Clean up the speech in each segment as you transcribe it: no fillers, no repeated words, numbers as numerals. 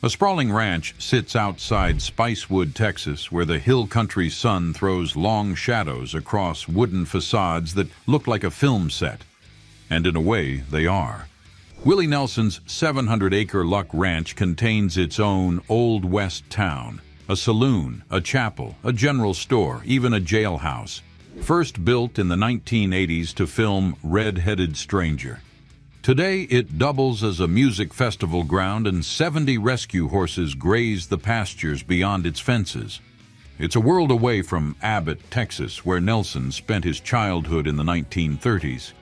A sprawling ranch sits outside Spicewood, Texas, where the hill country sun throws long shadows across wooden facades that look like a film set. And in a way, they are. Willie Nelson's 700-acre Luck Ranch contains its own Old West town, a saloon, a chapel, a general store, even a jailhouse. First built in the 1980s to film Red-Headed Stranger. Today, it doubles as a music festival ground and 70 rescue horses graze the pastures beyond its fences. It's a world away from Abbott, Texas, where Nelson spent his childhood in the 1930s.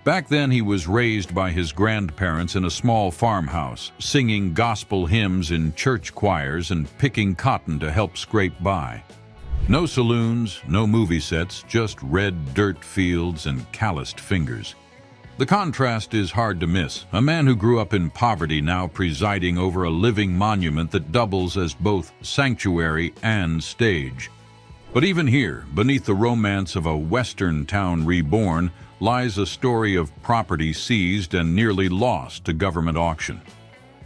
Back then, he was raised by his grandparents in a small farmhouse, singing gospel hymns in church choirs and picking cotton to help scrape by. No saloons, no movie sets, just red dirt fields and calloused fingers. The contrast is hard to miss. A man who grew up in poverty now presiding over a living monument that doubles as both sanctuary and stage. But even here, beneath the romance of a Western town reborn, lies a story of property seized and nearly lost to government auction.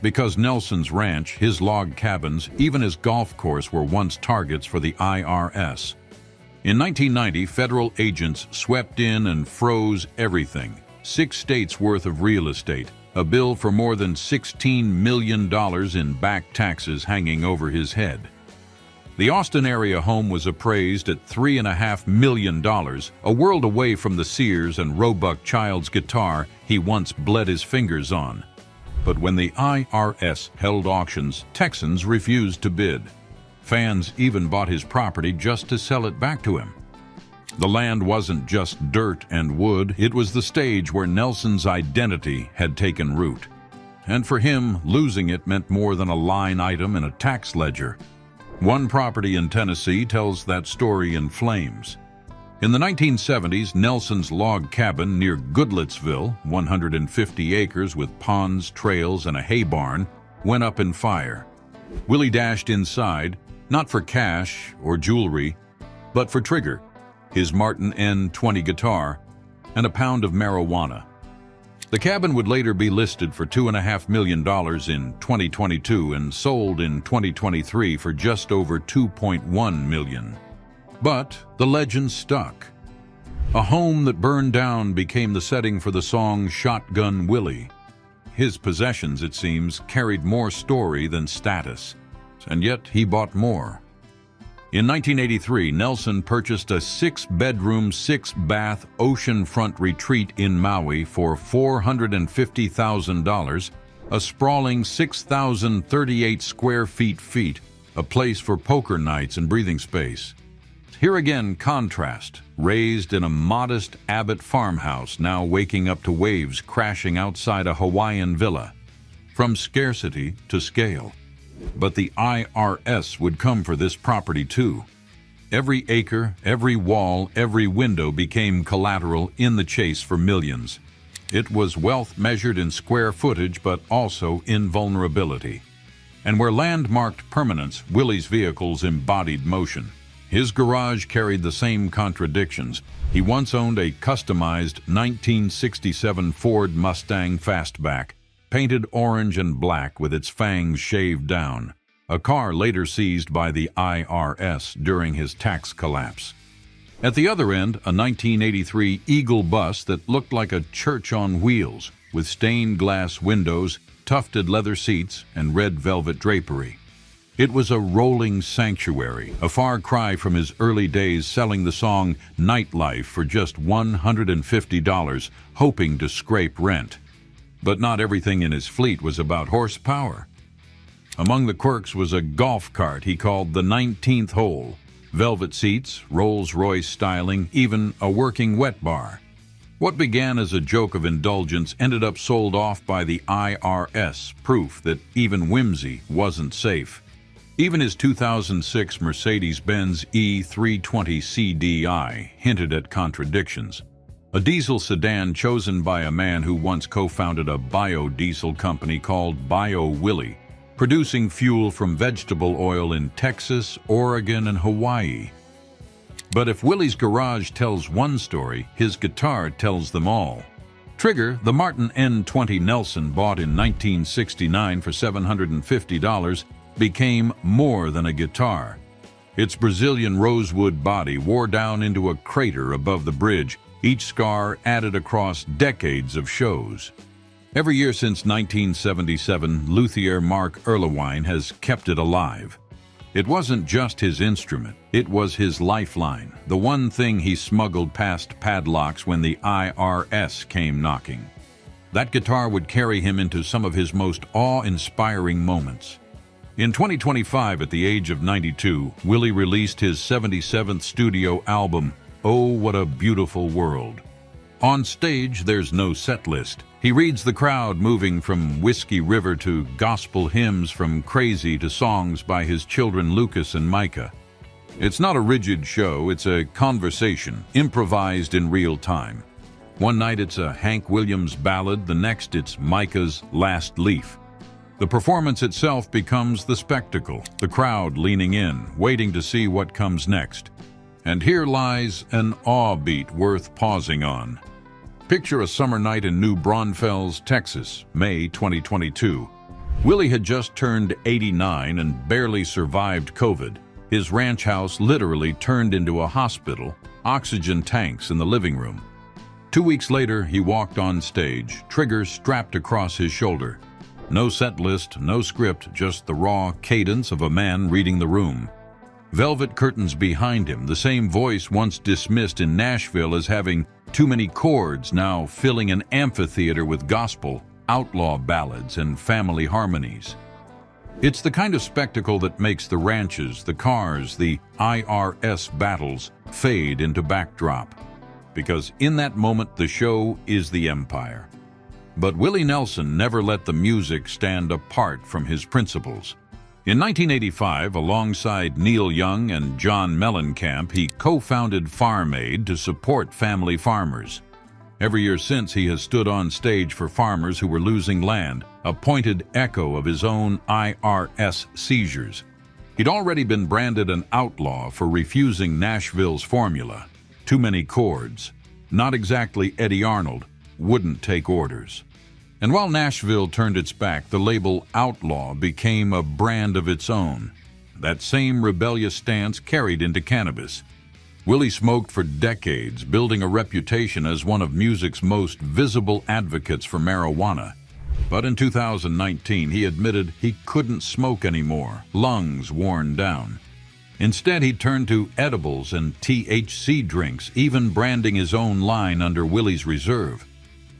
Because Nelson's ranch, his log cabins, even his golf course were once targets for the IRS. In 1990, federal agents swept in and froze everything. 6 states worth of real estate, a bill for more than $16 million in back taxes hanging over his head. The Austin area home was appraised at $3.5 million, a world away from the Sears and Roebuck Childs guitar he once bled his fingers on. But when the IRS held auctions, Texans refused to bid. Fans even bought his property just to sell it back to him. The land wasn't just dirt and wood, it was the stage where Nelson's identity had taken root. And for him, losing it meant more than a line item in a tax ledger. One property in Tennessee tells that story in flames. In the 1970s, Nelson's log cabin near Goodlettsville, 150 acres with ponds, trails, and a hay barn, went up in fire. Willie dashed inside, not for cash or jewelry, but for Trigger, his Martin N20 guitar, and a pound of marijuana. The cabin would later be listed for $2.5 million in 2022 and sold in 2023 for just over $2.1 million. But the legend stuck. A home that burned down became the setting for the song Shotgun Willie. His possessions, it seems, carried more story than status, and yet he bought more. In 1983, Nelson purchased a 6-bedroom, 6-bath oceanfront retreat in Maui for $450,000, a sprawling 6,038 square feet, a place for poker nights and breathing space. Here again, contrast, raised in a modest Abbott farmhouse, now waking up to waves crashing outside a Hawaiian villa. From scarcity to scale. But the IRS would come for this property too. Every acre, every wall, every window became collateral in the chase for millions. It was wealth measured in square footage, but also in vulnerability. And where land marked permanence, Willie's vehicles embodied motion. His garage carried the same contradictions. He once owned a customized 1967 Ford Mustang Fastback, painted orange and black with its fangs shaved down, a car later seized by the IRS during his tax collapse. At the other end, a 1983 Eagle bus that looked like a church on wheels, with stained glass windows, tufted leather seats, and red velvet drapery. It was a rolling sanctuary, a far cry from his early days selling the song Nightlife for just $150, hoping to scrape rent. But not everything in his fleet was about horsepower. Among the quirks was a golf cart he called the 19th Hole, velvet seats, Rolls-Royce styling, even a working wet bar. What began as a joke of indulgence ended up sold off by the IRS, proof that even whimsy wasn't safe. Even his 2006 Mercedes-Benz E320 CDI hinted at contradictions. A diesel sedan chosen by a man who once co-founded a biodiesel company called Bio Willie, producing fuel from vegetable oil in Texas, Oregon, and Hawaii. But if Willie's garage tells one story, his guitar tells them all. Trigger, the Martin N20 Nelson, bought in 1969 for $750, became more than a guitar. Its Brazilian rosewood body wore down into a crater above the bridge, each scar added across decades of shows. Every year since 1977, luthier Mark Erlewine has kept it alive. It wasn't just his instrument, it was his lifeline, the one thing he smuggled past padlocks when the IRS came knocking. That guitar would carry him into some of his most awe-inspiring moments. In 2025, at the age of 92, Willie released his 77th studio album, Oh What a Beautiful World. On stage, there's no set list. He reads the crowd, moving from Whiskey River to gospel hymns, from Crazy to songs by his children Lucas and Micah. It's not a rigid show, it's a conversation, improvised in real time. One night it's a Hank Williams ballad, the next it's Micah's Last Leaf. The performance itself becomes the spectacle, the crowd leaning in, waiting to see what comes next. And here lies an awe beat worth pausing on. Picture a summer night in New Braunfels, Texas, May 2022. Willie had just turned 89 and barely survived COVID. His ranch house literally turned into a hospital, oxygen tanks in the living room. 2 weeks later, he walked on stage, trigger strapped across his shoulder. No set list, no script, just the raw cadence of a man reading the room. Velvet curtains behind him, the same voice once dismissed in Nashville as having too many chords, now filling an amphitheater with gospel, outlaw ballads, and family harmonies. It's the kind of spectacle that makes the ranches, the cars, the IRS battles fade into backdrop. Because in that moment, the show is the empire. But Willie Nelson never let the music stand apart from his principles. In 1985, alongside Neil Young and John Mellencamp, he co-founded Farm Aid to support family farmers. Every year since, he has stood on stage for farmers who were losing land, a pointed echo of his own IRS seizures. He'd already been branded an outlaw for refusing Nashville's formula. Too many chords. Not exactly Eddie Arnold. Wouldn't take orders. And while Nashville turned its back, the label outlaw became a brand of its own. That same rebellious stance carried into cannabis. Willie smoked for decades, building a reputation as one of music's most visible advocates for marijuana. But in 2019, he admitted he couldn't smoke anymore, lungs worn down. Instead, he turned to edibles and THC drinks, even branding his own line under Willie's Reserve.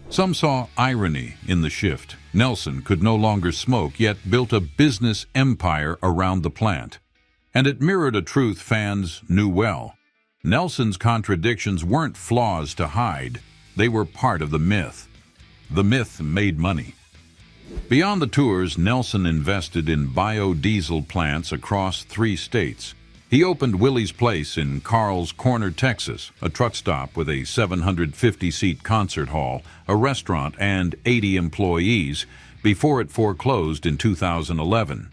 Some saw irony in the shift. Nelson could no longer smoke, yet built a business empire around the plant. And it mirrored a truth fans knew well. Nelson's contradictions weren't flaws to hide. They were part of the myth. The myth made money. Beyond the tours, Nelson invested in biodiesel plants across 3 states. He opened Willie's Place in Carl's Corner, Texas, a truck stop with a 750-seat concert hall, a restaurant, and 80 employees, before it foreclosed in 2011.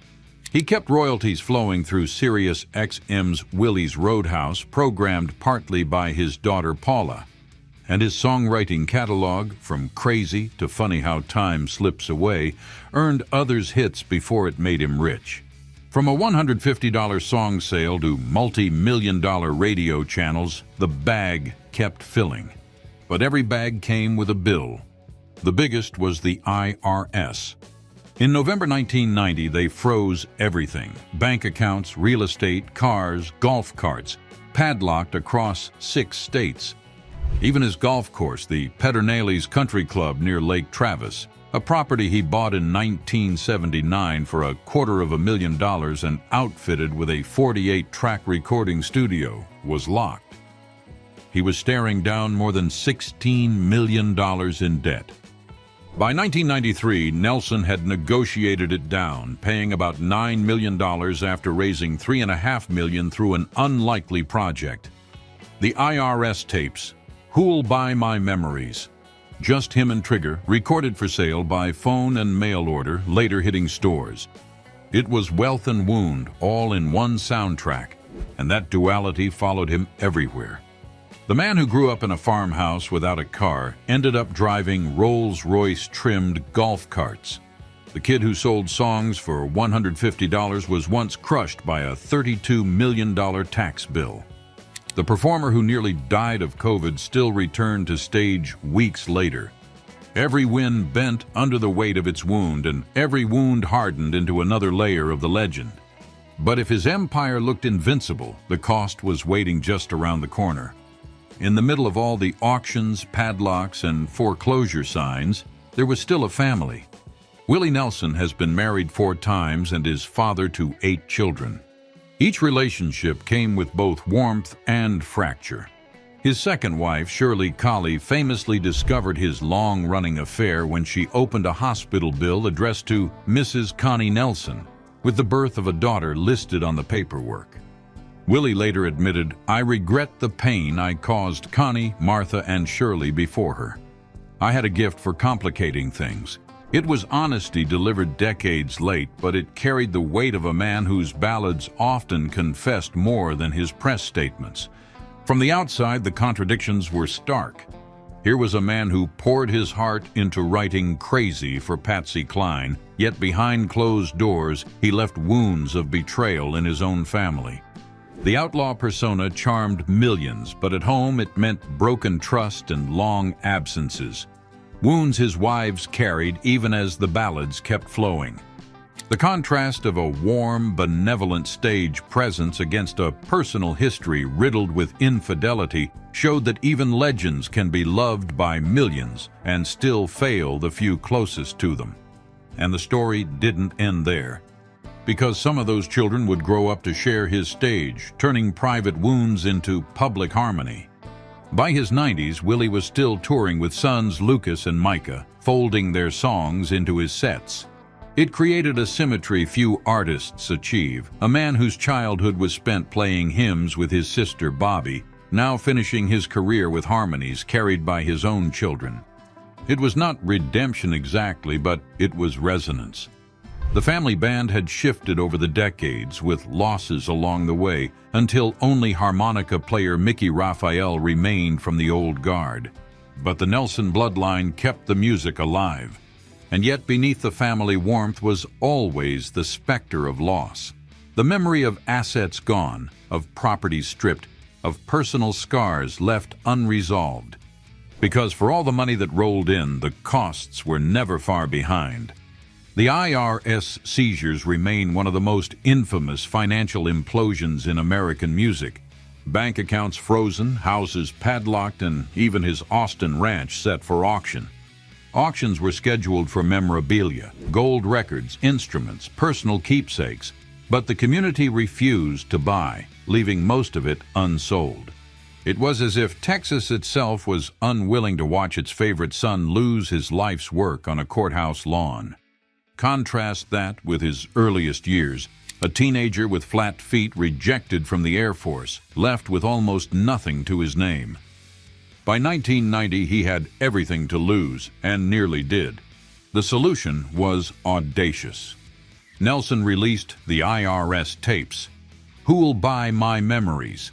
He kept royalties flowing through Sirius XM's Willie's Roadhouse, programmed partly by his daughter Paula. And his songwriting catalog, from Crazy to Funny How Time Slips Away, earned others hits before it made him rich. From a $150 song sale to multi-million-dollar radio channels, the bag kept filling. But every bag came with a bill. The biggest was the IRS. In November 1990, they froze everything: bank accounts, real estate, cars, golf carts, padlocked across 6 states. Even his golf course, the Pedernales Country Club near Lake Travis, a property he bought in 1979 for $250,000 and outfitted with a 48-track recording studio, was locked. He was staring down more than $16 million in debt. By 1993, Nelson had negotiated it down, paying about $9 million after raising $3.5 million through an unlikely project. The IRS tapes, Who'll Buy My Memories? Just him and Trigger, recorded for sale by phone and mail order, later hitting stores. It was Wealth and Wound, all in one soundtrack, and that duality followed him everywhere. The man who grew up in a farmhouse without a car ended up driving Rolls-Royce-trimmed golf carts. The kid who sold songs for $150 was once crushed by a $32 million tax bill. The performer who nearly died of COVID still returned to stage weeks later. Every win bent under the weight of its wound, and every wound hardened into another layer of the legend. But if his empire looked invincible, the cost was waiting just around the corner. In the middle of all the auctions, padlocks, and foreclosure signs, there was still a family. Willie Nelson has been married 4 times and is father to 8 children. Each relationship came with both warmth and fracture. His second wife, Shirley Colley, famously discovered his long-running affair when she opened a hospital bill addressed to Mrs. Connie Nelson, with the birth of a daughter listed on the paperwork. Willie later admitted, "I regret the pain I caused Connie, Martha, and Shirley before her. I had a gift for complicating things. It was honesty delivered decades late, but it carried the weight of a man whose ballads often confessed more than his press statements. From the outside, the contradictions were stark. Here was a man who poured his heart into writing Crazy for Patsy Cline, yet behind closed doors, he left wounds of betrayal in his own family. The outlaw persona charmed millions, but at home it meant broken trust and long absences. Wounds his wives carried even as the ballads kept flowing. The contrast of a warm, benevolent stage presence against a personal history riddled with infidelity showed that even legends can be loved by millions and still fail the few closest to them. And the story didn't end there, because some of those children would grow up to share his stage, turning private wounds into public harmony. By his 90s, Willie was still touring with sons Lucas and Micah, folding their songs into his sets. It created a symmetry few artists achieve, a man whose childhood was spent playing hymns with his sister Bobby, now finishing his career with harmonies carried by his own children. It was not redemption exactly, but it was resonance. The family band had shifted over the decades with losses along the way until only harmonica player Mickey Raphael remained from the old guard. But the Nelson bloodline kept the music alive. And yet beneath the family warmth was always the specter of loss. The memory of assets gone, of property stripped, of personal scars left unresolved. Because for all the money that rolled in, the costs were never far behind. The IRS seizures remain one of the most infamous financial implosions in American music. Bank accounts frozen, houses padlocked, and even his Austin ranch set for auction. Auctions were scheduled for memorabilia, gold records, instruments, personal keepsakes, but the community refused to buy, leaving most of it unsold. It was as if Texas itself was unwilling to watch its favorite son lose his life's work on a courthouse lawn. Contrast that with his earliest years, a teenager with flat feet rejected from the Air Force, left with almost nothing to his name. By 1990, he had everything to lose, and nearly did. The solution was audacious. Nelson released the IRS tapes. Who'll Buy My Memories?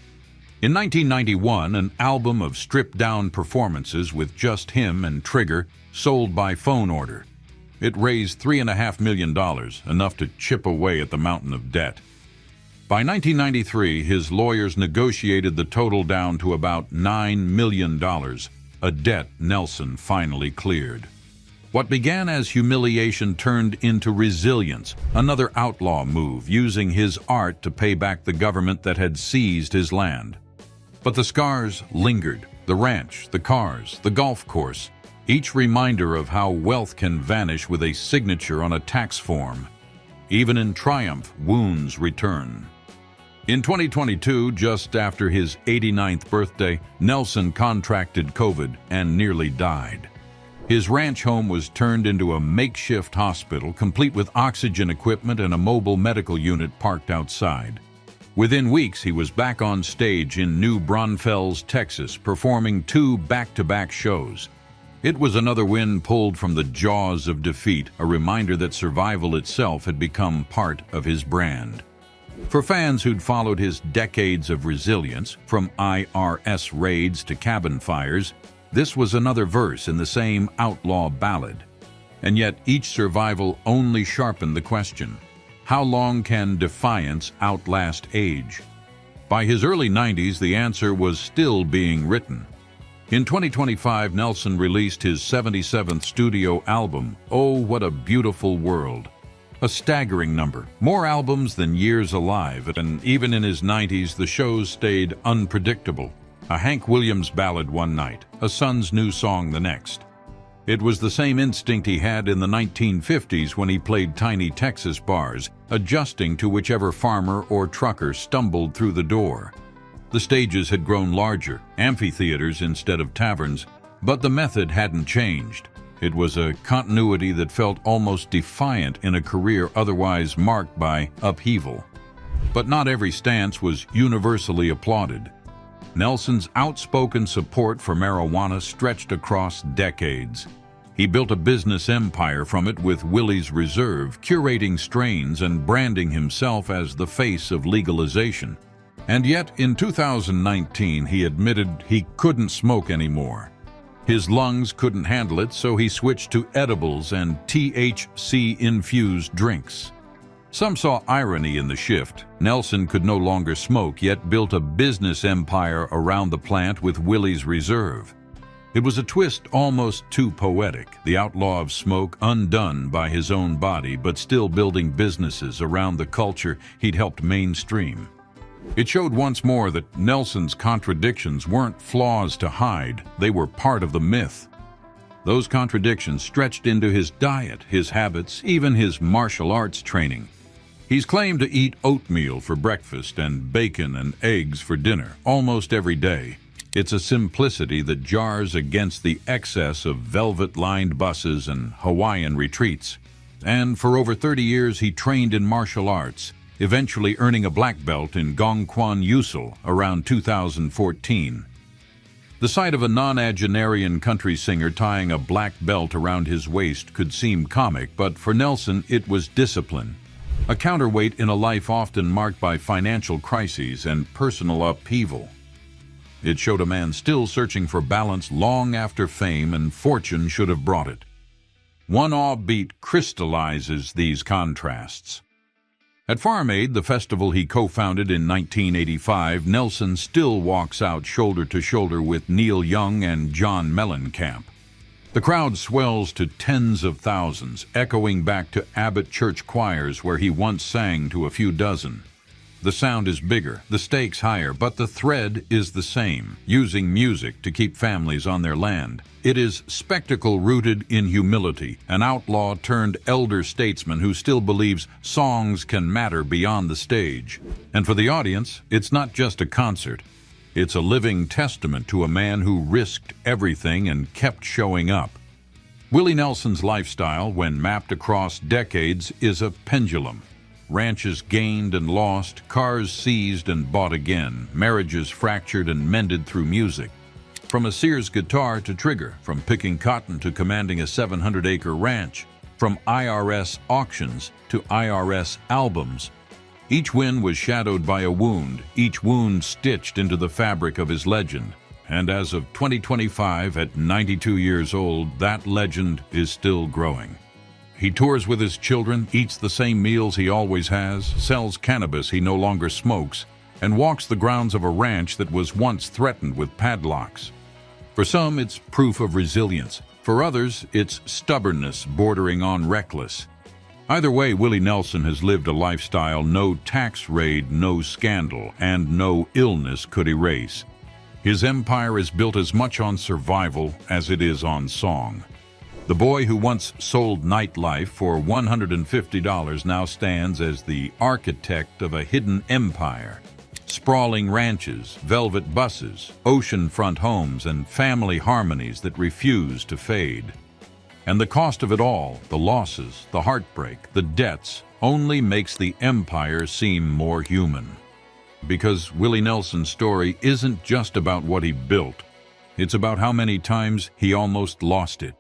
In 1991, an album of stripped-down performances with just him and Trigger sold by phone order. It raised $3.5 million, enough to chip away at the mountain of debt. By 1993, his lawyers negotiated the total down to about $9 million, a debt Nelson finally cleared. What began as humiliation turned into resilience, another outlaw move, using his art to pay back the government that had seized his land. But the scars lingered, the ranch, the cars, the golf course, each reminder of how wealth can vanish with a signature on a tax form. Even in triumph, wounds return. In 2022, just after his 89th birthday, Nelson contracted COVID and nearly died. His ranch home was turned into a makeshift hospital, complete with oxygen equipment and a mobile medical unit parked outside. Within weeks, he was back on stage in New Braunfels, Texas, performing 2 back-to-back shows. It was another win pulled from the jaws of defeat, a reminder that survival itself had become part of his brand. For fans who'd followed his decades of resilience, from IRS raids to cabin fires, this was another verse in the same outlaw ballad. And yet each survival only sharpened the question: how long can defiance outlast age? By his early 90s, the answer was still being written. In 2025, Nelson released his 77th studio album, Oh, What a Beautiful World. A staggering number, more albums than years alive, and even in his 90s, the shows stayed unpredictable. A Hank Williams ballad one night, a Son's new song the next. It was the same instinct he had in the 1950s when he played tiny Texas bars, adjusting to whichever farmer or trucker stumbled through the door. The stages had grown larger, amphitheaters instead of taverns, but the method hadn't changed. It was a continuity that felt almost defiant in a career otherwise marked by upheaval. But not every stance was universally applauded. Nelson's outspoken support for marijuana stretched across decades. He built a business empire from it with Willie's Reserve, curating strains and branding himself as the face of legalization. And yet, in 2019, he admitted he couldn't smoke anymore. His lungs couldn't handle it, so he switched to edibles and THC-infused drinks. Some saw irony in the shift. Nelson could no longer smoke, yet built a business empire around the plant with Willie's Reserve. It was a twist almost too poetic, the outlaw of smoke undone by his own body, but still building businesses around the culture he'd helped mainstream. It showed once more that Nelson's contradictions weren't flaws to hide, they were part of the myth. Those contradictions stretched into his diet, his habits, even his martial arts training. He's claimed to eat oatmeal for breakfast and bacon and eggs for dinner almost every day. It's a simplicity that jars against the excess of velvet-lined buses and Hawaiian retreats. And for over 30 years he trained in martial arts, eventually earning a black belt in Gongkwan Yusul around 2014. The sight of a nonagenarian country singer tying a black belt around his waist could seem comic, but for Nelson it was discipline. A counterweight in a life often marked by financial crises and personal upheaval. It showed a man still searching for balance long after fame and fortune should have brought it. One offbeat crystallizes these contrasts. At Farm Aid, the festival he co-founded in 1985, Nelson still walks out shoulder to shoulder with Neil Young and John Mellencamp. The crowd swells to tens of thousands, echoing back to Abbott church choirs where he once sang to a few dozen. The sound is bigger, the stakes higher, but the thread is the same, using music to keep families on their land. It is spectacle rooted in humility, an outlaw turned elder statesman who still believes songs can matter beyond the stage. And for the audience, it's not just a concert. It's a living testament to a man who risked everything and kept showing up. Willie Nelson's lifestyle, when mapped across decades, is a pendulum. Ranches gained and lost, cars seized and bought again, marriages fractured and mended through music. From a Sears guitar to Trigger, from picking cotton to commanding a 700-acre ranch, from IRS auctions to IRS albums. Each win was shadowed by a wound, each wound stitched into the fabric of his legend. And as of 2025, at 92 years old, that legend is still growing. He tours with his children, eats the same meals he always has, sells cannabis he no longer smokes, and walks the grounds of a ranch that was once threatened with padlocks. For some, it's proof of resilience. For others, it's stubbornness bordering on reckless. Either way, Willie Nelson has lived a lifestyle no tax raid, no scandal, and no illness could erase. His empire is built as much on survival as it is on song. The boy who once sold nightlife for $150 now stands as the architect of a hidden empire. Sprawling ranches, velvet buses, oceanfront homes, and family harmonies that refuse to fade. And the cost of it all, the losses, the heartbreak, the debts, only makes the empire seem more human. Because Willie Nelson's story isn't just about what he built. It's about how many times he almost lost it.